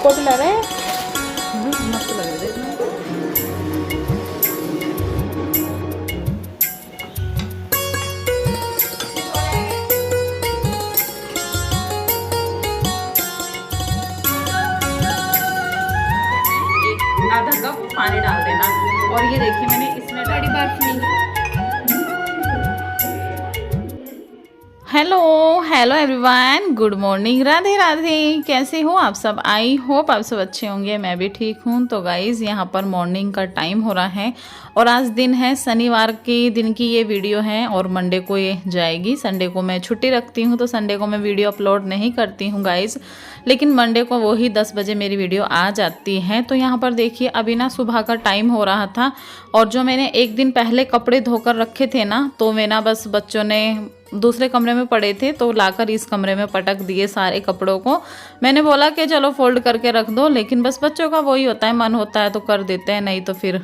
Coat ला रहे हैं। मस्त लग रही है। आधा कप पानी डाल देना। और ये देखिए मैंने इसमें बड़ी बर्फ नहीं। Hello hello everyone, good morning, Radhe Radhe. कैसे हो आप सब? आई होप आप सब अच्छे होंगे, मैं भी ठीक हूँ। तो गाइज़ यहाँ पर मॉर्निंग का टाइम हो रहा है और आज दिन है शनिवार के दिन की ये वीडियो है और मंडे को ये जाएगी। संडे को मैं छुट्टी रखती हूँ तो संडे को मैं वीडियो अपलोड नहीं करती हूँ गाइज़, लेकिन मंडे को वही 10 बजे मेरी वीडियो आ जाती है। तो यहाँ पर देखिए अभी ना सुबह का टाइम हो रहा था और जो मैंने एक दिन पहले कपड़े धोकर रखे थे ना, तो मैं ना बस बच्चों ने दूसरे कमरे में पड़े थे तो लाकर इस कमरे में पटक दिए सारे कपड़ों को। मैंने बोला कि चलो फोल्ड करके रख दो, लेकिन बस बच्चों का वही होता है, मन होता है तो कर देते हैं, नहीं तो फिर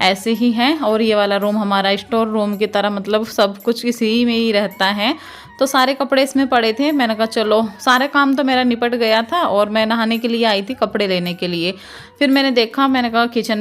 ऐसे ही है। और ये वाला रूम हमारा स्टोर रूम की तरह, मतलब सब कुछ इसी में ही रहता है। तो सारे कपड़े इसमें पड़े थे। मैंने कहा चलो, सारे काम तो मेरा निपट गया था और मैं नहाने के लिए आई थी कपड़े लेने के लिए। फिर मैंने देखा, मैंने कहा किचन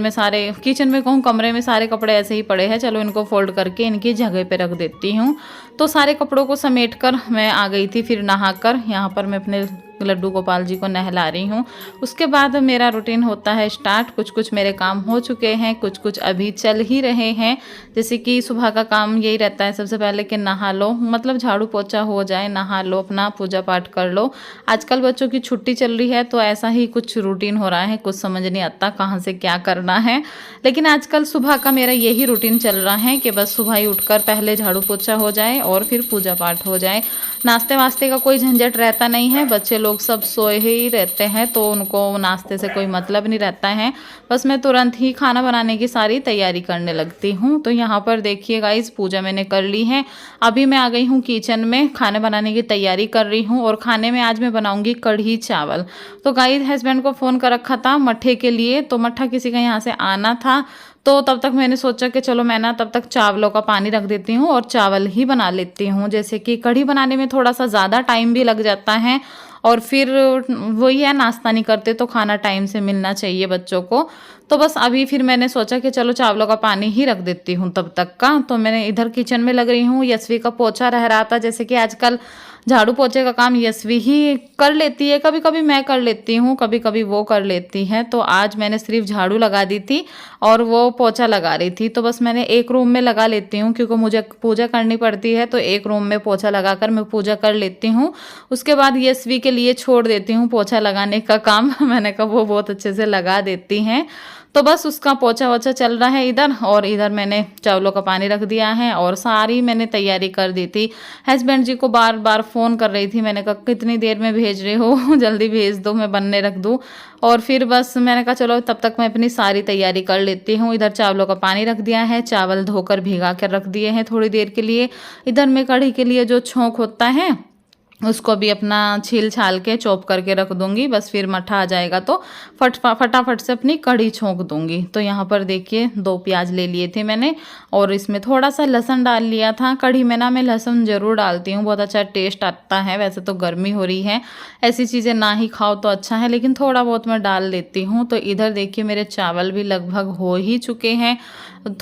में कहूँ कमरे में सारे कपड़े ऐसे ही पड़े हैं, चलो इनको फोल्ड करके इनकी जगह पे रख देती हूँ। तो सारे कपड़ों को समेट कर मैं आ गई थी। फिर नहाकर यहाँ पर मैं अपने लड्डू गोपाल जी को नहला रही हूँ। उसके बाद मेरा रूटीन होता है स्टार्ट। कुछ कुछ मेरे काम हो चुके हैं, कुछ कुछ अभी चल ही रहे हैं। जैसे कि सुबह का काम यही रहता है सबसे पहले कि नहा लो, मतलब झाड़ू पोछा हो जाए, नहा लो, अपना पूजा पाठ कर लो। आजकल बच्चों की छुट्टी चल रही है तो ऐसा ही कुछ रूटीन हो रहा है, कुछ समझ नहीं आता कहाँ से क्या करना है। लेकिन आजकल सुबह का मेरा यही रूटीन चल रहा है कि बस सुबह ही उठकर पहले झाड़ू पोछा हो जाए और फिर पूजा पाठ हो जाए। नाश्ते वास्ते का कोई झंझट रहता नहीं है, बच्चे लोग सब सोए ही रहते हैं तो उनको नाश्ते से कोई मतलब नहीं रहता है। बस मैं तुरंत ही खाना बनाने की सारी तैयारी करने लगती हूँ। तो यहाँ पर देखिए गाइस, पूजा मैंने कर ली है। अभी मैं आ गई हूँ किचन में, खाने बनाने की तैयारी कर रही हूँ और खाने में आज मैं बनाऊँगी कढ़ी चावल। तो गाइस हस्बैंड को फ़ोन कर रखा था मट्ठे के लिए, तो मट्ठा किसी का यहाँ से आना था। तो तब तक मैंने सोचा कि चलो मैं ना तब तक चावलों का पानी रख देती हूँ और चावल ही बना लेती हूँ। जैसे कि कढ़ी बनाने में थोड़ा सा ज़्यादा टाइम भी लग जाता है और फिर वही है, नाश्ता नहीं करते तो खाना टाइम से मिलना चाहिए बच्चों को। तो बस अभी फिर मैंने सोचा कि चलो चावलों का पानी ही रख देती हूँ तब तक का। तो मैंने इधर किचन में लग रही हूँ। यशवी का पोछा रह रहा था, जैसे कि आजकल झाड़ू पोछे का काम यशवी ही कर लेती है, कभी कभी मैं कर लेती हूँ, कभी कभी वो कर लेती है। तो आज मैंने सिर्फ झाड़ू लगा दी थी और वो पोछा लगा रही थी। तो बस मैंने एक रूम में लगा लेती हूँ क्योंकि मुझे पूजा करनी पड़ती है, तो एक रूम में पोछा लगाकर मैं पूजा कर लेती हूँ। उसके बाद यशवी के लिए छोड़ देती हूँ पोछा लगाने का काम। मैंने कहा वो बहुत अच्छे से लगा देती हैं। तो बस उसका पोछा वोछा चल रहा है इधर, और इधर मैंने चावलों का पानी रख दिया है और सारी मैंने तैयारी कर दी थी। हस्बैंड जी को बार बार फ़ोन कर रही थी, मैंने कहा कितनी देर में भेज रहे हो, जल्दी भेज दो, मैं बनने रख दूँ। और फिर बस मैंने कहा चलो तब तक मैं अपनी सारी तैयारी कर लेती हूँ। इधर चावलों का पानी रख दिया है, चावल धोकर भिगा कर रख दिए हैं थोड़ी देर के लिए। इधर मैं कढ़ी के लिए जो छोंक होता है उसको भी अपना छील छाल के चॉप करके रख दूंगी। बस फिर मट्ठा आ जाएगा तो फटाफट से अपनी कढ़ी छोंक दूंगी। तो यहाँ पर देखिए 2 प्याज ले लिए थे मैंने और इसमें थोड़ा सा लहसुन डाल लिया था। कढ़ी में ना मैं लहसुन ज़रूर डालती हूँ, बहुत अच्छा टेस्ट आता है। वैसे तो गर्मी हो रही है, ऐसी चीज़ें ना ही खाओ तो अच्छा है, लेकिन थोड़ा बहुत मैं डाल देती हूँ। तो इधर देखिए मेरे चावल भी लगभग हो ही चुके हैं,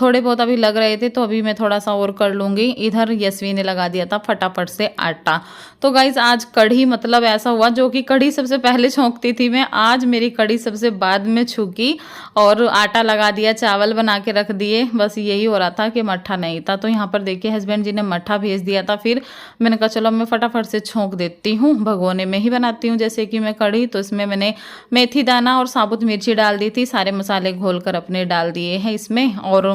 थोड़े बहुत अभी लग रहे थे तो अभी मैं थोड़ा सा और कर लूँगी। इधर यशवी ने लगा दिया था फटाफट से आटा। तो गाइज आज कढ़ी मतलब ऐसा हुआ, जो कि कढ़ी सबसे पहले छोंकती थी मैं, आज मेरी कढ़ी सबसे बाद में छूकी और आटा लगा दिया, चावल बना के रख दिए। बस यही हो रहा था कि मट्ठा नहीं था। तो यहाँ पर देखिए हस्बैंड जी ने मट्ठा भेज दिया था। फिर मैंने कहा चलो मैं फटाफट से छोंक देती हूँ, भगोने में ही बनाती हूँ जैसे कि मैं कढ़ी। तो इसमें मैंने मेथी दाना और साबुत मिर्ची डाल दी थी, सारे मसाले घोल कर अपने डाल दिए हैं इसमें। और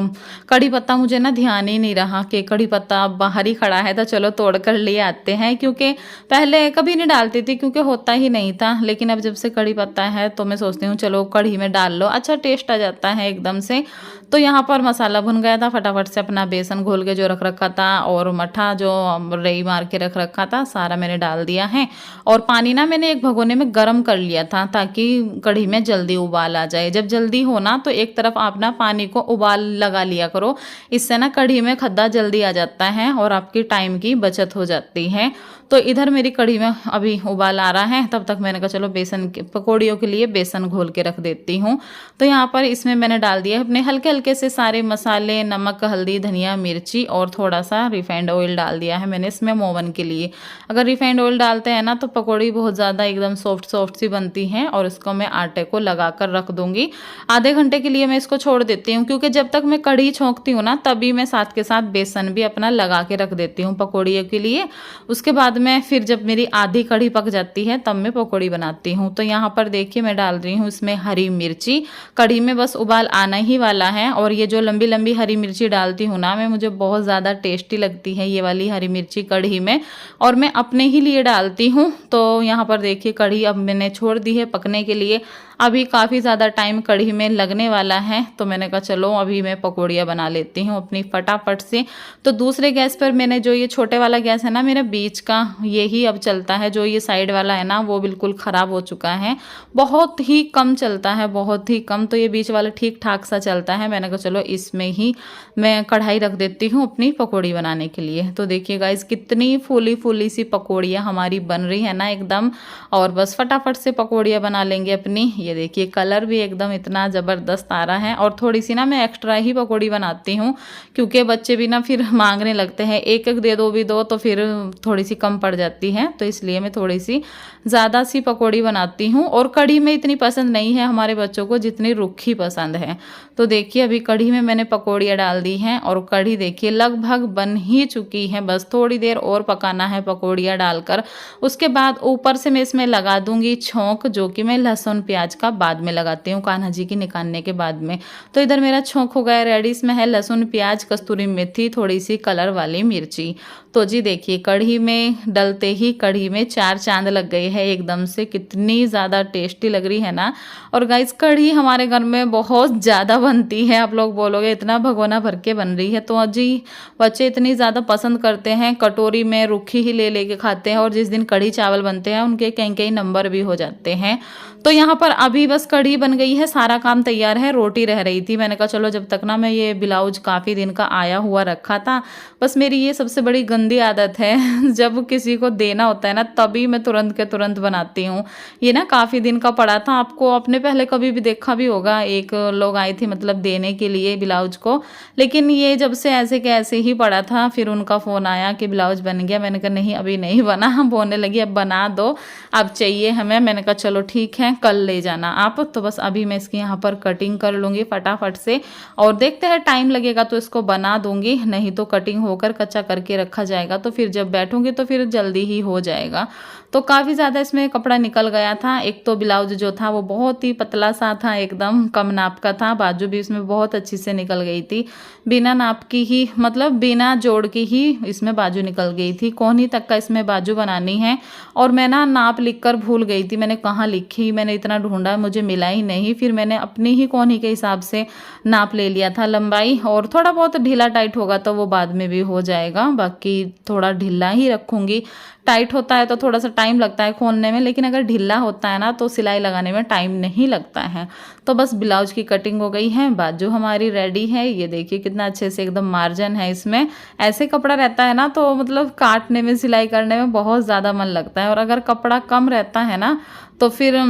कढ़ी पत्ता मुझे ना ध्यान ही नहीं रहा कि कढ़ी पत्ता बाहर ही खड़ा है, तो चलो तोड़ कर ले आते हैं, क्योंकि पहले कभी नहीं डालती थी क्योंकि होता ही नहीं था। लेकिन अब जब से कढ़ी पत्ता है तो मैं सोचती हूँ चलो कढ़ी में डाल लो, अच्छा टेस्ट आ जाता है एकदम से। तो यहाँ पर मसाला भुन गया था, फटाफट से अपना बेसन घोल के जो रख रखा था और मट्ठा जो रई मार के रख रखा था सारा मैंने डाल दिया है। और पानी ना मैंने एक भगोने में गर्म कर लिया था ताकि कढ़ी में जल्दी उबाल आ जाए। जब जल्दी हो ना तो एक तरफ आप ना पानी को उबाल लगा लिया करो। इससे ना कढ़ी में खद्दा जल्दी आ जाता है और आपकी टाइम की बचत हो जाती है। तो इधर मेरी कढ़ी में अभी उबाल आ रहा है, तब तक मैंने कहा चलो बेसन के पकौड़ियों के लिए बेसन घोल के रख देती हूँ। तो यहाँ पर इसमें मैंने डाल दिया है अपने हल्के हल्के से सारे मसाले, नमक, हल्दी, धनिया, मिर्ची और थोड़ा सा रिफाइंड ऑयल डाल दिया है मैंने इसमें मोवन के लिए। अगर रिफाइंड ऑयल डालते हैं ना तो पकौड़ी बहुत ज़्यादा एकदम सॉफ्ट सॉफ्ट सी बनती है। और इसको मैं आटे को लगा कर रख दूंगी। आधे घंटे के लिए मैं इसको छोड़ देती हूँ, क्योंकि जब तक मैं कढ़ी छोंकती हूँ ना तभी मैं साथ के साथ बेसन भी अपना लगा के रख देती हूँ पकौड़ियों के लिए। उसके बाद में फिर जब मेरी आधी कढ़ी पक जाती है तब मैं पकौड़ी बनाती हूँ। तो यहाँ पर देखिए मैं डाल रही हूँ इसमें हरी मिर्ची। कढ़ी में बस उबाल आना ही वाला है। और ये जो लंबी लंबी हरी मिर्ची डालती हूँ ना मैं, मुझे बहुत ज़्यादा टेस्टी लगती है ये वाली हरी मिर्ची कढ़ी में, और मैं अपने ही लिए डालती हूँ। तो यहाँ पर देखिए कढ़ी अब मैंने छोड़ दी है पकने के लिए। अभी काफ़ी ज़्यादा टाइम कढ़ी में लगने वाला है, तो मैंने कहा चलो अभी मैं पकौड़ियाँ बना लेती हूँ अपनी फटाफट से। तो दूसरे गैस पर मैंने जो ये छोटे वाला गैस है ना मेरा बीच का, यही अब चलता है। जो ये साइड वाला है ना वो बिल्कुल ख़राब हो चुका है, बहुत ही कम चलता है, बहुत ही कम। तो ये बीच वाला ठीक ठाक सा चलता है। मैंने कहा चलो इसमें ही मैं कढ़ाई रख देती हूँ अपनी पकौड़ी बनाने के लिए। तो देखिए गाइस कितनी फूली फूली सी पकौड़ियाँ हमारी बन रही है ना एकदम। और बस फटाफट से पकौड़ियाँ बना लेंगे अपनी। ये देखिए कलर भी एकदम इतना ज़बरदस्त आ रहा है। और थोड़ी सी ना मैं एक्स्ट्रा ही पकौड़ी बनाती हूँ, क्योंकि बच्चे भी ना फिर मांगने लगते हैं, एक एक दे दो भी दो तो फिर थोड़ी सी कम पड़ जाती है। तो इसलिए मैं थोड़ी सी ज़्यादा सी पकौड़ी बनाती हूँ। और कढ़ी में इतनी पसंद नहीं है हमारे बच्चों को जितनी रुखी पसंद है। तो देखिए अभी कढ़ी में मैंने पकौड़ियाँ डाल दी हैं और कढ़ी देखिए लगभग बन ही चुकी है। बस थोड़ी देर और पकाना है पकौड़ियाँ डालकर। उसके बाद ऊपर से मैं इसमें लगा दूंगी छोंक, जो कि मैं लहसुन प्याज का बाद में लगाती हूँ, कान्हा जी की निकालने के बाद में। तो इधर मेरा छोंक हो गया रेडी। इसमें है लहसुन प्याज, कस्तूरी मेथी, थोड़ी सी कलर वाली मिर्ची। तो जी देखिए कढ़ी में डलते ही कढ़ी में चार चांद लग गए हैं एकदम से। कितनी ज़्यादा टेस्टी लग रही है ना। और गाइस कढ़ी हमारे घर में बहुत ज़्यादा बनती है। आप लोग बोलोगे इतना भगोना भर के बन रही है, तो जी बच्चे इतनी ज़्यादा पसंद करते हैं, कटोरी में रुखी ही ले लेके खाते हैं। और जिस दिन कढ़ी चावल बनते हैं उनके कई कई नंबर भी हो जाते हैं। तो यहाँ पर अभी बस कढ़ी बन गई है, सारा काम तैयार है, रोटी रह रही थी। मैंने कहा चलो जब तक ना मैं ये ब्लाउज काफ़ी दिन का आया हुआ रखा था। बस मेरी ये सबसे बड़ी गंदी आदत है जब किसी को देना होता है ना तभी मैं तुरंत के तुरंत बनाती हूँ। ये ना काफ़ी दिन का पड़ा था, आपको आपने पहले कभी भी देखा भी होगा, एक लोग आए थे मतलब देने के लिए ब्लाउज को। लेकिन ये जब से ऐसे के ऐसे ही पड़ा था, फिर उनका फ़ोन आया कि ब्लाउज बन गया। मैंने कहा नहीं अभी नहीं बना। हम बोलने लगी अब बना दो, अब चाहिए हमें। मैंने कहा चलो ठीक है कल ले जाना आप। तो बस अभी मैं इसकी यहाँ पर कटिंग कर लूँगी फटाफट से। और देखते हैं टाइम लगेगा तो इसको बना दूंगी, नहीं तो कटिंग होकर कच्चा करके रखा जाएगा। तो फिर जब बैठूंगी तो फिर जल्दी ही हो जाएगा। तो काफ़ी ज़्यादा इसमें कपड़ा निकल गया था। एक तो ब्लाउज जो था वो बहुत ही पतला सा था, एकदम कम नाप का था। बाजू भी इसमें बहुत अच्छी से निकल गई थी, बिना नाप की ही, मतलब बिना जोड़ की ही इसमें बाजू निकल गई थी। कोहनी तक का इसमें बाजू बनानी है। और मैं ना नाप लिख कर भूल गई थी, मैंने कहाँ लिखी, मैंने इतना ढूंढा मुझे मिला ही नहीं। फिर मैंने अपनी ही कोहनी के हिसाब से नाप ले लिया था लंबाई। और थोड़ा बहुत ढीला टाइट होगा तो वो बाद में भी हो जाएगा, बाकी थोड़ा ढीला ही रखूँगी। टाइट होता है तो थोड़ा सा टाइम लगता है खोलने में, लेकिन अगर ढीला होता है ना तो सिलाई लगाने में टाइम नहीं लगता है। तो बस ब्लाउज की कटिंग हो गई है, बाजू हमारी रेडी है। ये देखिए कितना अच्छे से एकदम मार्जिन है इसमें। ऐसे कपड़ा रहता है ना तो मतलब काटने में, सिलाई करने में बहुत ज़्यादा मन लगता है। और अगर कपड़ा कम रहता है ना तो फिर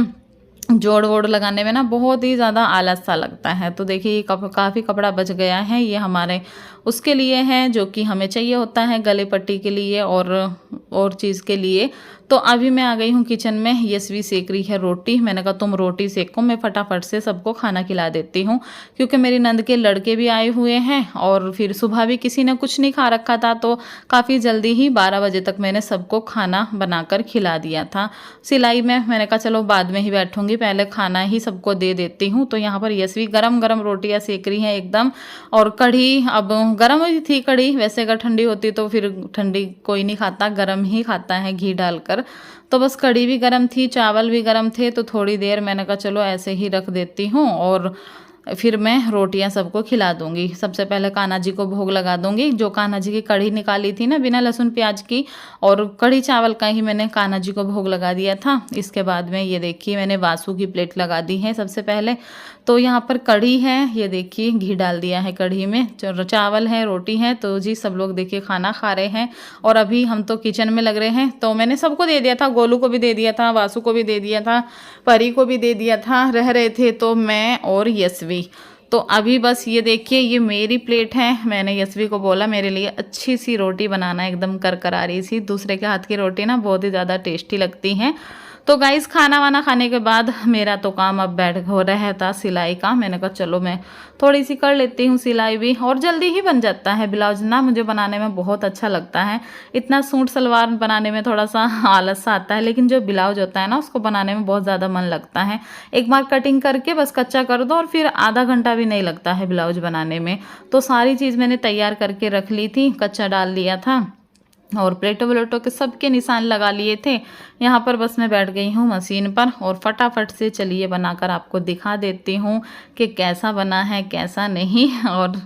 जोड़ वोड़ लगाने में ना बहुत ही ज़्यादा आलस सा लगता है। तो देखिए काफ़ी कपड़ा बच गया है, ये हमारे उसके लिए है जो कि हमें चाहिए होता है गले पट्टी के लिए और चीज़ के लिए। तो अभी मैं आ गई हूँ किचन में। यशवी सेक रही है रोटी। मैंने कहा तुम रोटी सेको, मैं फटाफट से सबको खाना खिला देती हूँ, क्योंकि मेरी नंद के लड़के भी आए हुए हैं। और फिर सुबह भी किसी ने कुछ नहीं खा रखा था, तो काफ़ी जल्दी ही 12 बजे तक मैंने सबको खाना बनाकर खिला दिया था। सिलाई में मैंने कहा चलो बाद में ही बैठूंगी, पहले खाना ही सबको दे देती हूँ। तो यहाँ पर यशवी गरम गरम रोटियाँ सेक रही हैं एकदम। और कढ़ी अब गरम ही थी कढ़ी, वैसे अगर ठंडी होती तो फिर ठंडी कोई नहीं खाता, गरम ही खाता है घी डालकर। तो बस कढ़ी भी गरम थी, चावल भी गरम थे। तो थोड़ी देर मैंने कहा चलो ऐसे ही रख देती हूँ। और फिर मैं रोटियां सबको खिला दूंगी। सबसे पहले कान्हा जी को भोग लगा दूंगी। जो कान्हा जी की कढ़ी निकाली थी ना बिना लहसुन प्याज की, और कढ़ी चावल का ही मैंने कान्हा जी को भोग लगा दिया था। इसके बाद में ये देखिए मैंने वासु की प्लेट लगा दी है सबसे पहले। तो यहाँ पर कढ़ी है, ये देखिए घी डाल दिया है कढ़ी में, चावल है, रोटी है। तो जी सब लोग देखिए खाना खा रहे हैं और अभी हम तो किचन में लग रहे हैं। तो मैंने सबको दे दिया था, गोलू को भी दे दिया था, वासु को भी दे दिया था, परी को भी दे दिया था। रह रहे थे तो मैं और यशवी। तो अभी बस ये देखिए ये मेरी प्लेट है। मैंने यशवी को बोला मेरे लिए अच्छी सी रोटी बनाना, एकदम करकरा सी। दूसरे के हाथ की रोटी ना बहुत ही ज़्यादा टेस्टी लगती हैं। तो गाइस खाना वाना खाने के बाद मेरा तो काम अब बैठ हो रहा था सिलाई का। मैंने कहा चलो मैं थोड़ी सी कर लेती हूँ सिलाई भी, और जल्दी ही बन जाता है ब्लाउज ना। मुझे बनाने में बहुत अच्छा लगता है। इतना सूट सलवार बनाने में थोड़ा सा आलस सा आता है, लेकिन जो ब्लाउज होता है ना उसको बनाने में बहुत ज़्यादा मन लगता है। एक बार कटिंग करके बस कच्चा कर दो और फिर आधा घंटा भी नहीं लगता है ब्लाउज बनाने में। तो सारी चीज़ मैंने तैयार करके रख ली थी, कच्चा डाल लिया था और प्लेटों व्लेटों के सबके निशान लगा लिए थे। यहाँ पर बस मैं बैठ गई हूँ मशीन पर और फटाफट से चलिए बनाकर आपको दिखा देती हूँ कि कैसा बना है कैसा नहीं। और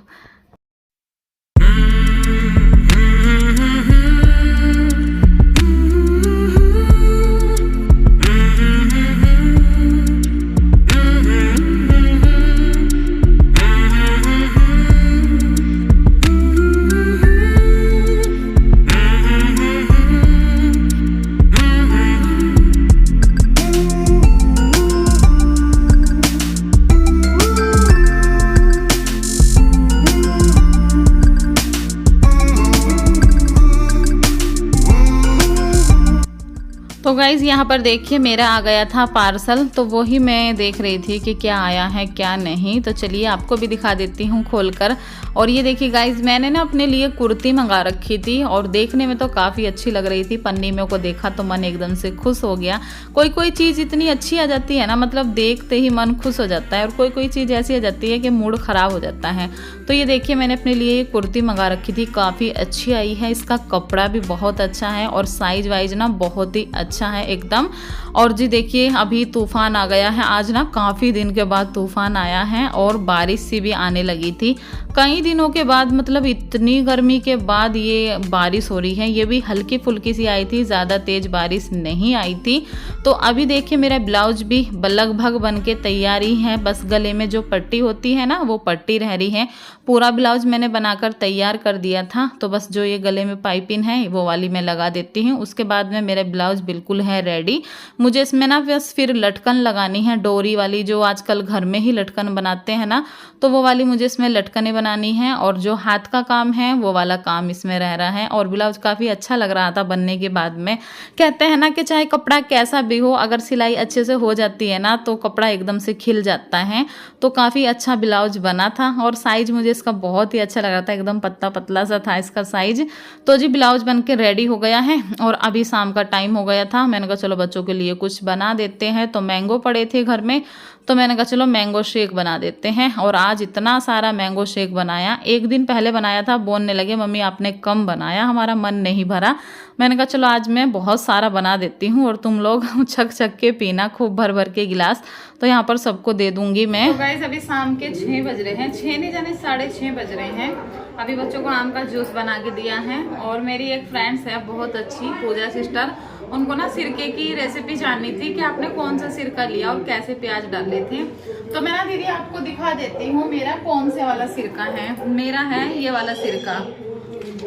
तो गाइज़ यहाँ पर देखिए मेरा आ गया था पार्सल। तो वही मैं देख रही थी कि क्या आया है क्या नहीं। तो चलिए आपको भी दिखा देती हूँ खोलकर। और ये देखिए गाइज़ मैंने ना अपने लिए कुर्ती मंगा रखी थी और देखने में तो काफ़ी अच्छी लग रही थी। पन्नी में को देखा तो मन एकदम से खुश हो गया। कोई कोई चीज़ इतनी अच्छी आ जाती है ना, मतलब देखते ही मन खुश हो जाता है, और कोई कोई चीज़ ऐसी आ जाती है कि मूड ख़राब हो जाता है। तो ये देखिए मैंने अपने लिए ये कुर्ती मंगा रखी थी, काफ़ी अच्छी आई है। इसका कपड़ा भी बहुत अच्छा है और साइज़ वाइज ना बहुत ही अच्छा है एकदम। और जी देखिए अभी तूफान आ गया है। आज ना काफ़ी दिन के बाद तूफान आया है और बारिश सी भी आने लगी थी कई दिनों के बाद। मतलब इतनी गर्मी के बाद ये बारिश हो रही है। ये भी हल्की फुल्की सी आई थी, ज़्यादा तेज़ बारिश नहीं आई थी। तो अभी देखिए मेरा ब्लाउज भी लगभग बन के तैयारी है। बस गले में जो पट्टी होती है ना वो पट्टी रह रही है। पूरा ब्लाउज मैंने बनाकर तैयार कर दिया था। तो बस जो ये गले में पाइपिंग है वो वाली मैं लगा देती हूँ। उसके बाद में मेरा ब्लाउज बिल्कुल है रेडी। मुझे इसमें ना बस फिर लटकन लगानी है, डोरी वाली, जो आजकल घर में ही लटकन बनाते हैं ना, तो वो वाली मुझे इसमें लटकनें बनानी है। और जो हाथ का काम है वो वाला काम इसमें रह रहा है। और ब्लाउज काफ़ी अच्छा लग रहा था बनने के बाद में। कहते हैं ना कि चाहे कपड़ा कैसा भी हो, अगर सिलाई अच्छे से हो जाती है ना तो कपड़ा एकदम से खिल जाता है। तो काफ़ी अच्छा ब्लाउज बना था और साइज मुझे इसका बहुत ही अच्छा लग रहा था, एकदम पतला पतला सा था इसका साइज। तो जी ब्लाउज बन के रेडी हो गया है और अभी शाम का टाइम हो गया था। मैंने कहा चलो बच्चों के लिए कुछ बना देते हैं। तो मैंगो पड़े थे घर में, तो मैंने कहा चलो मैंगो शेक बना देते हैं। और आज इतना सारा मैंगो शेक बनाया। एक दिन पहले बनाया था, बोलने लगे मम्मी आपने कम बनाया, हमारा मन नहीं भरा। मैंने कहा चलो आज मैं बहुत सारा बना देती हूँ और तुम लोग छक छक के पीना, खूब भर भर के गिलास। तो यहाँ पर सबको दे दूंगी मैं। तो गाइस अभी शाम के 6 बज रहे हैं, 6 नहीं जाने 6:30 बज रहे हैं। अभी बच्चों को आम का जूस बना के दिया है। और मेरी एक फ्रेंड्स है बहुत अच्छी, पूजा सिस्टर, उनको ना सिरके की रेसिपी जाननी थी कि आपने कौन सा सिरका लिया और कैसे प्याज डाले थे। तो मैं ना दीदी आपको दिखा देती हूँ मेरा कौन से वाला सिरका है। मेरा है ये वाला सिरका।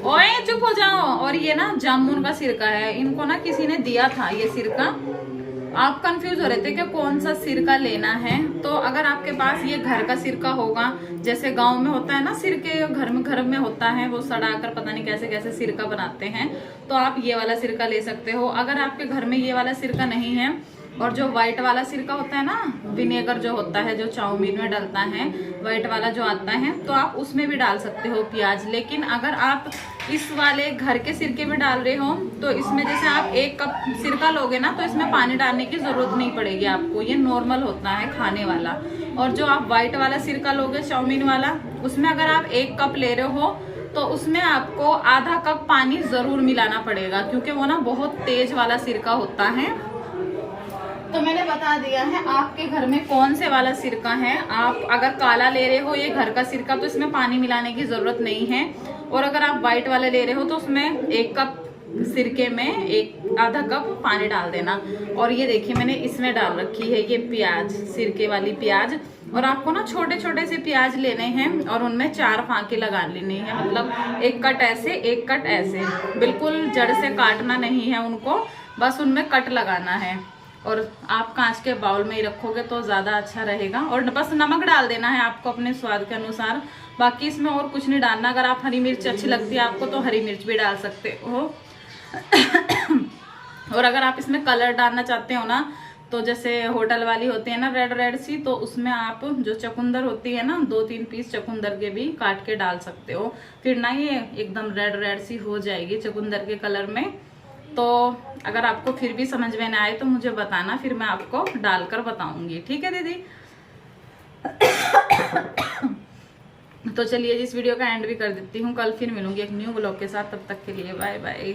ओए चुप हो जाओ। और ये ना जामुन का सिरका है। इनको ना किसी ने दिया था ये सिरका। आप कंफ्यूज हो रहे थे कि कौन सा सिरका लेना है। तो अगर आपके पास ये घर का सिरका होगा, जैसे गांव में होता है ना सिरके, घर में होता है, वो सड़ा कर पता नहीं कैसे कैसे सिरका बनाते हैं, तो आप ये वाला सिरका ले सकते हो। अगर आपके घर में ये वाला सिरका नहीं है और जो व्हाइट वाला सिरका होता है ना, विनेगर जो होता है जो चाउमीन में डलता है, व्हाइट वाला जो आता है, तो आप उसमें भी डाल सकते हो प्याज। लेकिन अगर आप इस वाले घर के सिरके में डाल रहे हो तो इसमें जैसे आप 1 कप सिरका लोगे ना तो इसमें पानी डालने की जरूरत नहीं पड़ेगी आपको, ये नॉर्मल होता है खाने वाला। और जो आप व्हाइट वाला सिरका लोगे चाउमीन वाला, उसमें अगर आप 1 कप ले रहे हो तो उसमें आपको आधा कप पानी जरूर मिलाना पड़ेगा, क्योंकि वो ना बहुत तेज वाला सिरका होता है। तो मैंने बता दिया है आपके घर में कौन से वाला सिरका है। आप अगर काला ले रहे हो ये घर का सिरका तो इसमें पानी मिलाने की जरूरत नहीं है। और अगर आप व्हाइट वाला ले रहे हो तो उसमें 1 कप सिरके में आधा कप पानी डाल देना। और ये देखिए मैंने इसमें डाल रखी है ये प्याज, सिरके वाली प्याज। और आपको ना छोटे छोटे से प्याज लेने हैं और उनमें 4 फांके लगा लेनी है, मतलब 1 कट ऐसे 1 कट ऐसे, बिल्कुल जड़ से काटना नहीं है उनको, बस उनमें कट लगाना है। और आप कांच के बाउल में ही रखोगे तो ज़्यादा अच्छा रहेगा। और बस नमक डाल देना है आपको अपने स्वाद के अनुसार, बाकी इसमें और कुछ नहीं डालना। अगर आप हरी मिर्च अच्छी लगती है आपको तो हरी मिर्च भी डाल सकते हो। और अगर आप इसमें कलर डालना चाहते हो ना तो जैसे होटल वाली होती है ना रेड रेड सी, तो उसमें आप जो चुकंदर होती है ना 2-3 पीस चुकंदर के भी काट के डाल सकते हो। फिर ना ये एकदम रेड रेड सी हो जाएगी चुकंदर के कलर में। तो अगर आपको फिर भी समझ में ना आए तो मुझे बताना, फिर मैं आपको डालकर बताऊंगी। ठीक है दीदी। तो चलिए इस वीडियो का एंड भी कर देती हूँ। कल फिर मिलूंगी एक न्यू ब्लॉग के साथ, तब तक के लिए बाय बाय।